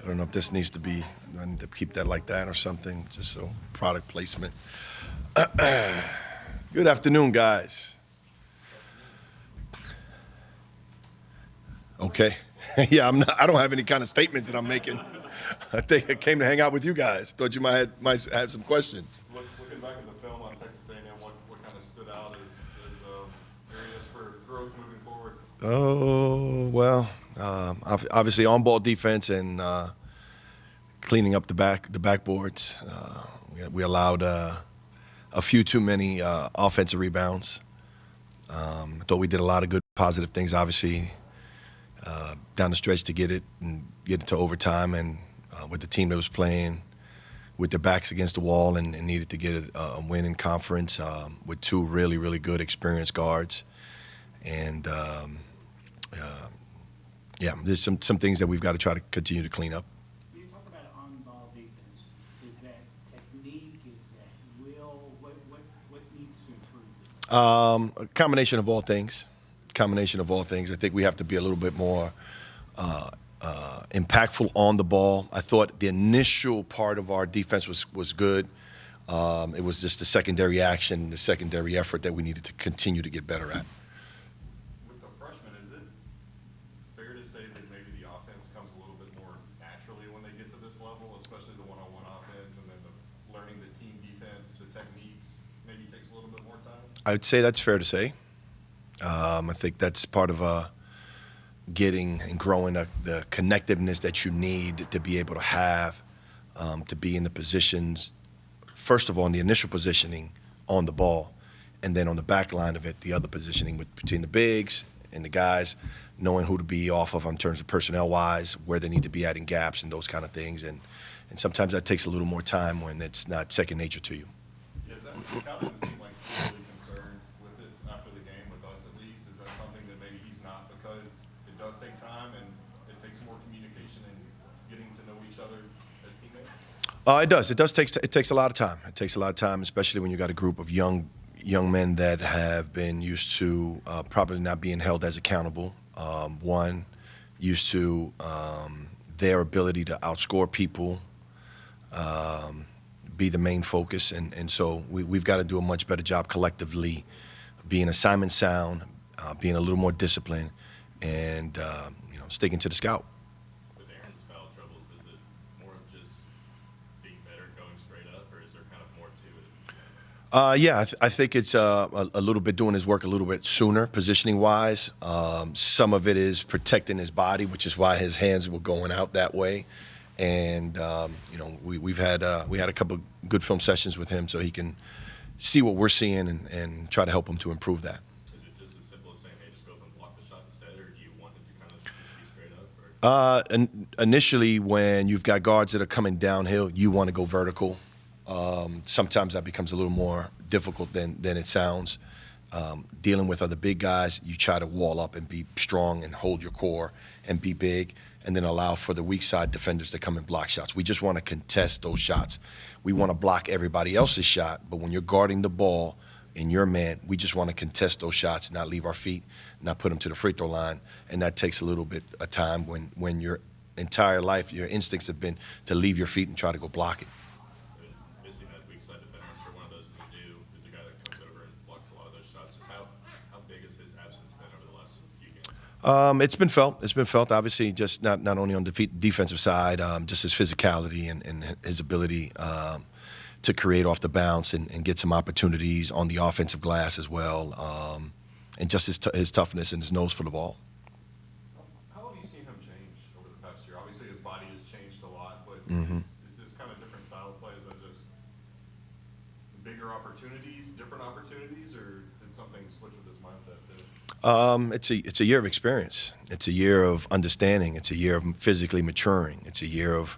I don't know if this needs to be, I need to keep that like that or something, just so product placement. Good afternoon, guys. Okay. Yeah, I don't have any kind of statements that I'm making. I think I came to hang out with you guys. Thought you might have some questions. Looking back at the film on Texas A&M, what kind of stood out as areas for growth moving forward? Oh, well, obviously on-ball defense and cleaning up the backboards. We allowed a few too many offensive rebounds. I thought we did a lot of good positive things, obviously, down the stretch to get it to overtime, and with the team that was playing with their backs against the wall and needed to get a win in conference with two really, really good experienced guards. And yeah, there's some things that we've got to try to continue to clean up. When you talk about on-ball defense, is that technique? Is that will? What needs to improve? A combination of all things. I think we have to be a little bit more impactful on the ball. I thought the initial part of our defense was good. It was just the secondary action, the secondary effort that we needed to continue to get better at. With the freshmen, is it fair to say that maybe the offense comes a little bit more naturally when they get to this level, especially the one-on-one offense, and then learning the team defense, the techniques, maybe takes a little bit more time? I would say that's fair to say. I think that's part of getting and growing the connectiveness that you need to be able to have, to be in the positions, first of all, in the initial positioning on the ball, and then on the back line of it, the other positioning between the bigs and the guys, knowing who to be off of in terms of personnel-wise, where they need to be at in gaps and those kind of things. And sometimes that takes a little more time when it's not second nature to you. Yeah, Cal didn't seem like he was really concerned with it after the game, with us at least. Is that something that maybe he's not, because it does take time and it takes more communication and getting to know each other as teammates? It does. It takes a lot of time. It takes a lot of time, especially when you got a group of young men that have been used to probably not being held as accountable. One, used to their ability to outscore people, be the main focus, and so we've got to do a much better job collectively being assignment sound, being a little more disciplined, and sticking to the scout. With Aaron's foul troubles, is it more of just being better going straight up, or is there kind of more to it? Yeah, I think it's a little bit doing his work a little bit sooner, positioning-wise. Some of it is protecting his body, which is why his hands were going out that way. And we had a couple of good film sessions with him, so he can see what we're seeing and try to help him to improve that. Is it just as simple as saying, hey, just go up and block the shot instead, or do you want him to kind of just be straight up? Initially, when you've got guards that are coming downhill, you want to go vertical. Sometimes that becomes a little more difficult than it sounds. Dealing with other big guys, you try to wall up and be strong and hold your core and be big, and then allow for the weak side defenders to come and block shots. We just want to contest those shots. We want to block everybody else's shot, but when you're guarding the ball and you're man, we just want to contest those shots, not leave our feet, not put them to the free throw line, and that takes a little bit of time when your entire life, your instincts have been to leave your feet and try to go block it. Missing that weak side defender, I'm sure one of those that you do is the guy that comes over and blocks a lot of those shots. Just how big has his absence been over the last few games? It's been felt. It's been felt, obviously, just not only on the defensive side, just his physicality and his ability to create off the bounce and get some opportunities on the offensive glass as well, and just his toughness and his nose for the ball. How have you seen him change over the past year? Obviously, his body has changed a lot, but is this kind of different style of play? Is that just bigger opportunities, different opportunities, or did something switch with his mindset too? It's a year of experience. It's a year of understanding. It's a year of physically maturing. It's a year of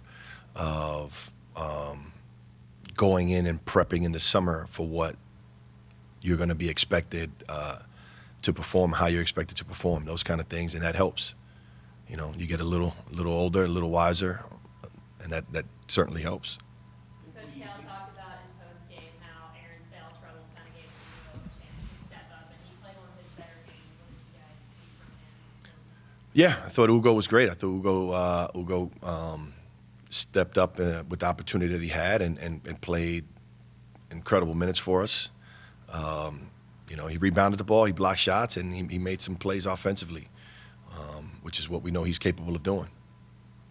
going in and prepping in the summer for what you're going to be expected to perform, how you're expected to perform, those kind of things, and that helps. You get a little older, a little wiser, and that certainly helps. Coach Cal talked about in post-game how Aaron's foul trouble kind of gave him a chance to step up, and he played one of his better games. What did you guys see from him? Yeah, I thought Ugo was great. I thought Ugo stepped up with the opportunity that he had and played incredible minutes for us. He rebounded the ball, he blocked shots, and he made some plays offensively, which is what we know he's capable of doing.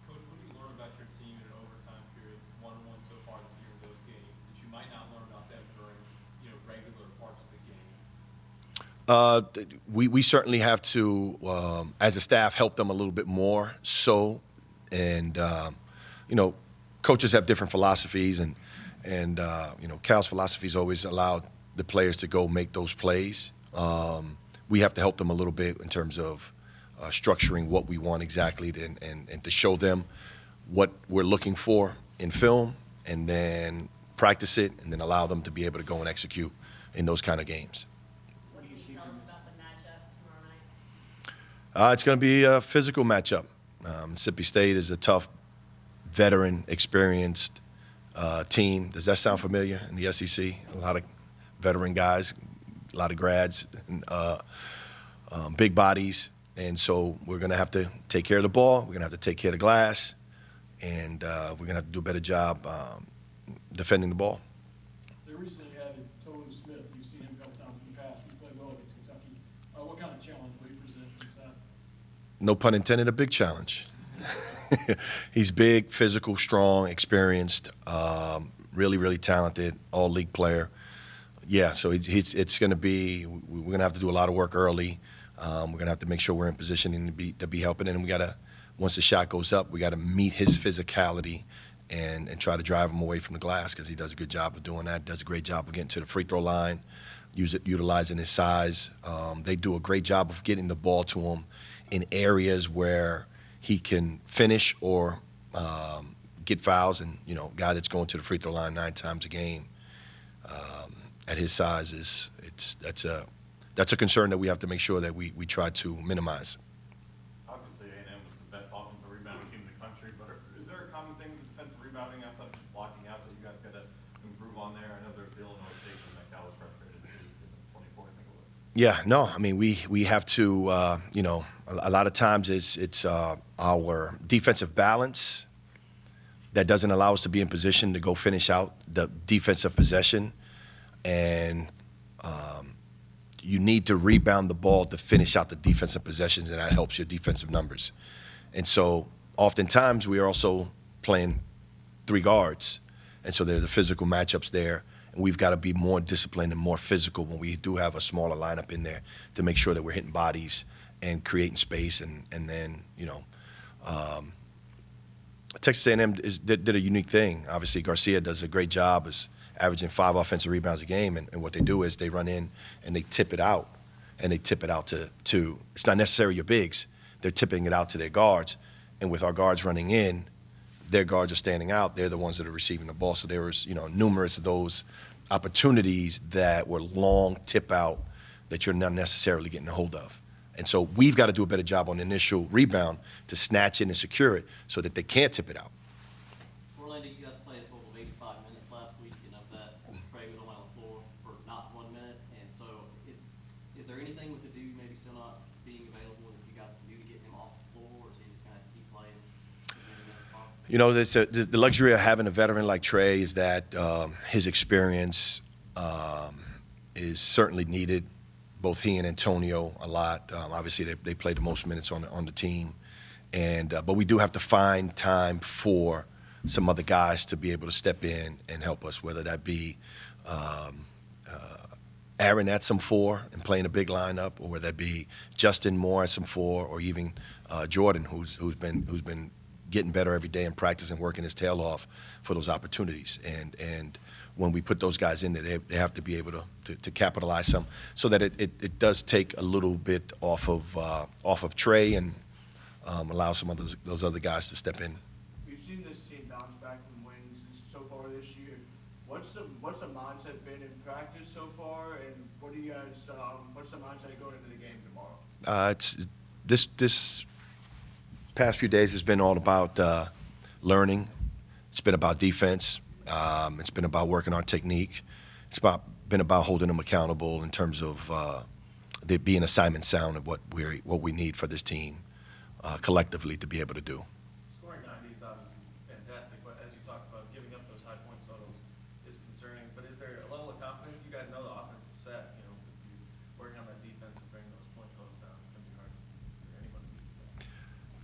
Coach, what do you learn about your team in an overtime period, one-on-one so far this year in those games, that you might not learn about them during, regular parts of the game? We certainly have to, as a staff, help them a little bit more. And coaches have different philosophies, and Cal's philosophy is always allowed the players to go make those plays. We have to help them a little bit in terms of structuring what we want exactly, and to show them what we're looking for in film, and then practice it, and then allow them to be able to go and execute in those kind of games. What do you tell us about the matchup tomorrow night? It's going to be a physical matchup. Mississippi State is a tough, veteran, experienced team. Does that sound familiar in the SEC? A lot of veteran guys, a lot of grads, and, big bodies. And so we're going to have to take care of the ball. We're going to have to take care of the glass. And we're going to have to do a better job defending the ball. They recently added Tolu Smith. You've seen him a couple times in the past. He played well against Kentucky. What kind of challenge will he present inside? No pun intended, a big challenge. He's big, physical, strong, experienced, really, really talented, all-league player. Yeah, so it's going to be, we're going to have to do a lot of work early. We're going to have to make sure we're in positioning to be helping. And we got to, once the shot goes up, we got to meet his physicality and try to drive him away from the glass, because he does a good job of doing that. Does a great job of getting to the free throw line, utilizing his size. They do a great job of getting the ball to him in areas where he can finish or get fouls. And a guy that's going to the free throw line 9 times a game at his size that's a concern that we have to make sure that we try to minimize. Obviously, A&M was the best offensive rebounding team in the country, but is there a common thing with defensive rebounding outside of just blocking out that you guys got to improve on there? I know there's the Illinois State game that Cal was frustrated to see in 24, I think it was. Yeah, no, I mean, we have to, a lot of times it's our defensive balance that doesn't allow us to be in position to go finish out the defensive possession. And you need to rebound the ball to finish out the defensive possessions, and that helps your defensive numbers. And so oftentimes we are also playing 3 guards, and so there are the physical matchups there. And we've got to be more disciplined and more physical when we do have a smaller lineup in there, to make sure that we're hitting bodies and creating space. And then, Texas A&M did a unique thing. Obviously, Garcia does a great job as averaging 5 offensive rebounds a game. And what they do is they run in and they tip it out. And they tip it out to it's not necessarily your bigs. They're tipping it out to their guards. And with our guards running in, their guards are standing out. They're the ones that are receiving the ball. So there was, numerous of those opportunities that were long tip out that you're not necessarily getting a hold of. And so we've got to do a better job on the initial rebound to snatch it and secure it so that they can't tip it out. Orlando, you guys played a total of 85 minutes last week, and of that, Trey was only on the floor for not 1 minute. And so is there anything with the dude maybe still not being available that you guys can do to get him off the floor, or is he just going to have to keep playing? The luxury of having a veteran like Trey is that his experience is certainly needed. Both he and Antonio a lot. Obviously, they play the most minutes on the team, but we do have to find time for some other guys to be able to step in and help us, whether that be Aaron at some 4 and playing a big lineup, or whether that be Justin Moore at some 4, or even Jordan, who's been getting better every day in practice and working his tail off for those opportunities. And when we put those guys in there, they have to be able to capitalize some, so that it does take a little bit off of Trey and allow some of those other guys to step in. We've seen this team bounce back from wins so far this year. What's the mindset been in practice so far, and what do you guys? What's the mindset going into the game tomorrow? It's this past few days has been all about learning. It's been about defense. It's been about working on technique. It's been about holding them accountable in terms of there being assignment sound of what we need for this team collectively to be able to do. Scoring 90 is obviously fantastic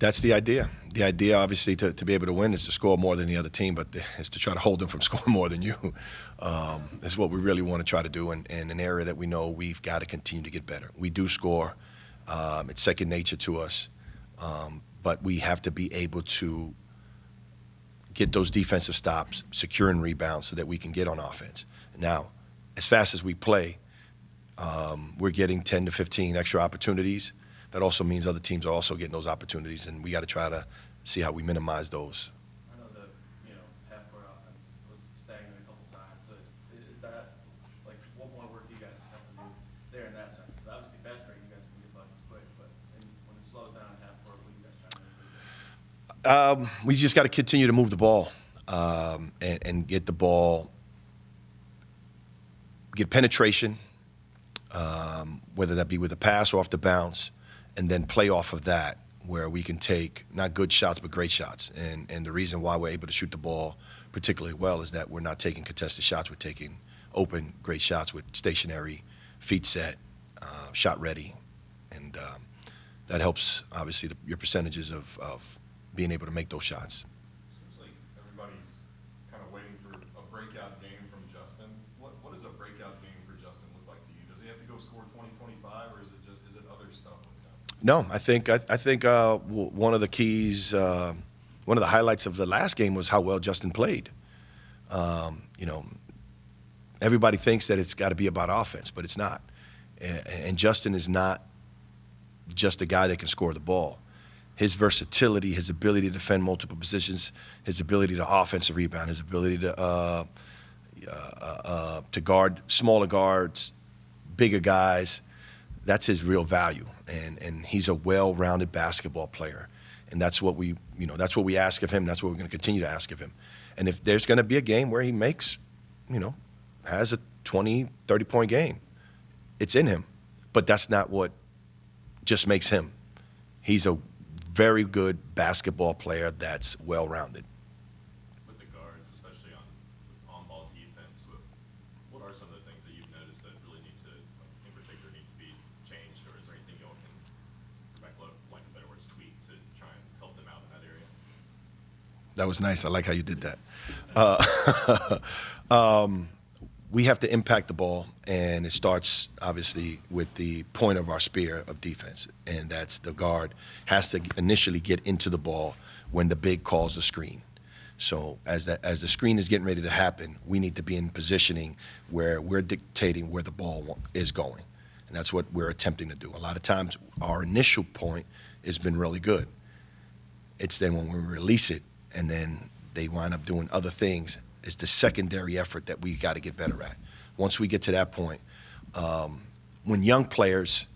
That's the idea. The idea, obviously, to be able to win is to score more than the other team, but is to try to hold them from scoring more than you. That's what we really want to try to do in an area that we know we've got to continue to get better. We do score. It's second nature to us. But we have to be able to get those defensive stops, securing rebounds so that we can get on offense. Now, as fast as we play, we're getting 10 to 15 extra opportunities. That also means other teams are also getting those opportunities, and we got to try to see how we minimize those. I know the, half-court offense was stagnant a couple times. So is that, like, what more work do you guys have to do there in that sense? Because obviously fast break, you guys can get buckets quick, but when it slows down in half-court, what are you guys trying to do? We just got to continue to move the ball and get the ball, get penetration, whether that be with a pass or off the bounce, and then play off of that where we can take not good shots but great shots. And the reason why we're able to shoot the ball particularly well is that we're not taking contested shots. We're taking open, great shots with stationary, feet set, shot ready. And that helps, obviously, your percentages of being able to make those shots. Seems like everybody's kind of waiting for a breakout game from Justin. What does a breakout game for Justin look like to you? Does he have to go score 20, 25, or is it other stuff with him? No, I think one of the keys, one of the highlights of the last game was how well Justin played. Everybody thinks that it's got to be about offense, but it's not. And Justin is not just a guy that can score the ball. His versatility, his ability to defend multiple positions, his ability to offensive rebound, his ability to guard smaller guards, bigger guys, that's his real value. And he's a well-rounded basketball player. And that's what we ask of him. That's what we're going to continue to ask of him. And if there's going to be a game where he makes, has a 20, 30-point game, it's in him. But that's not what just makes him. He's a very good basketball player that's well-rounded. With the guards, especially on-ball defense, what are some of the things that you've noticed that really need to be changed, or is there anything y'all can, for lack of better words, tweak to try and help them out in that area? That was nice. I like how you did that. We have to impact the ball, and it starts, obviously, with the point of our spear of defense, and that's the guard has to initially get into the ball when the big calls the screen. So as the screen is getting ready to happen, we need to be in positioning where we're dictating where the ball is going, and that's what we're attempting to do. A lot of times, our initial point has been really good. It's then when we release it, and then they wind up doing other things. It's the secondary effort that we got to get better at. Once we get to that point, when young players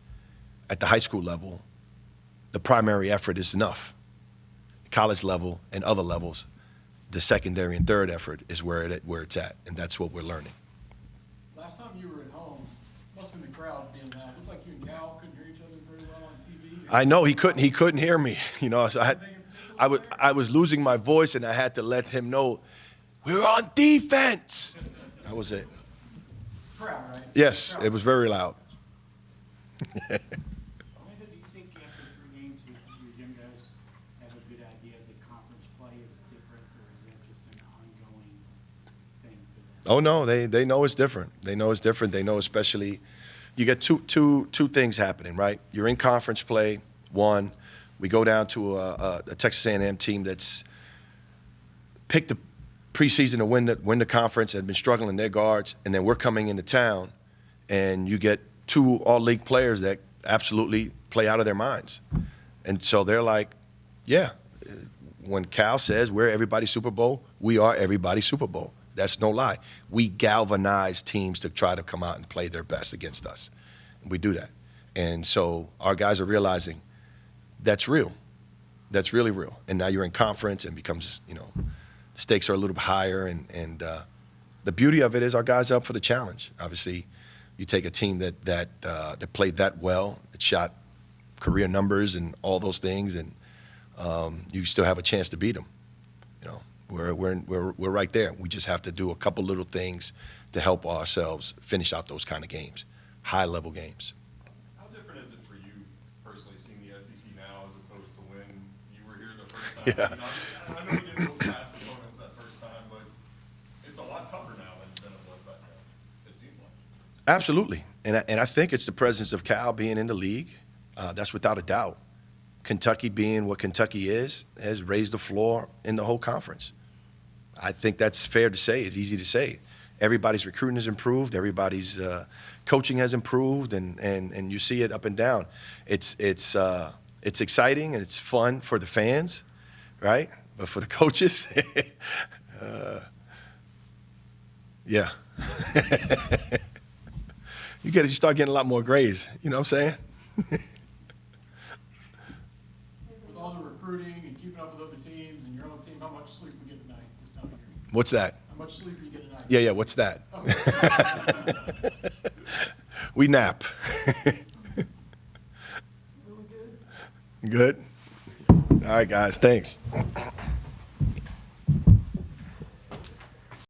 at the high school level, the primary effort is enough. College level and other levels, the secondary and third effort is where it's at, and that's what we're learning. Last time you were at home, must have been the crowd being loud. Looked like you and Gal couldn't hear each other very well on TV. I know he couldn't hear me. So I was losing my voice, and I had to let him know we're on defense. That was it. Crowd, right? Yes, Crowd. it was very loud. Amanda, do you think after 3 games, your young guys have a good idea that conference play is different, or is that just an ongoing thing for them? Oh no, they know it's different. They know it's different. They know, especially, you get two things happening, right? You're in conference play. One, we go down to a Texas A&M team that's picked the preseason to win the conference and been struggling their guards, and then we're coming into town, and you get 2 all-league players that absolutely play out of their minds. And so they're like, yeah, when Cal says we're everybody's Super Bowl, we are everybody's Super Bowl. That's no lie. We galvanize teams to try to come out and play their best against us. We do that. And so our guys are realizing that's real. That's really real. And now you're in conference and becomes, stakes are a little bit higher, and the beauty of it is our guys are up for the challenge. Obviously, you take a team that played that well, it shot career numbers and all those things, and you still have a chance to beat them. We're right there. We just have to do a couple little things to help ourselves finish out those kind of games, high-level games. How different is it for you personally seeing the SEC now as opposed to when you Yeah. You know, I know we didn't go past opponents that first time, but it's a lot tougher now than it was back then. It seems like. Absolutely. And I think it's the presence of Cal being in the league. That's without a doubt. Kentucky being what Kentucky is has raised the floor in the whole conference. I think that's fair to say. It's easy to say. Everybody's recruiting has improved. Everybody's coaching has improved, and you see it up and down. It's exciting and it's fun for the fans, right? But for the coaches, yeah. You start getting a lot more grays. You know what I'm saying? With all the recruiting and keeping up with other teams and your own team, how much sleep we get at night this time of year? What's that? How much sleep you get at night? Yeah, what's that? We nap. Good? All right, guys, thanks.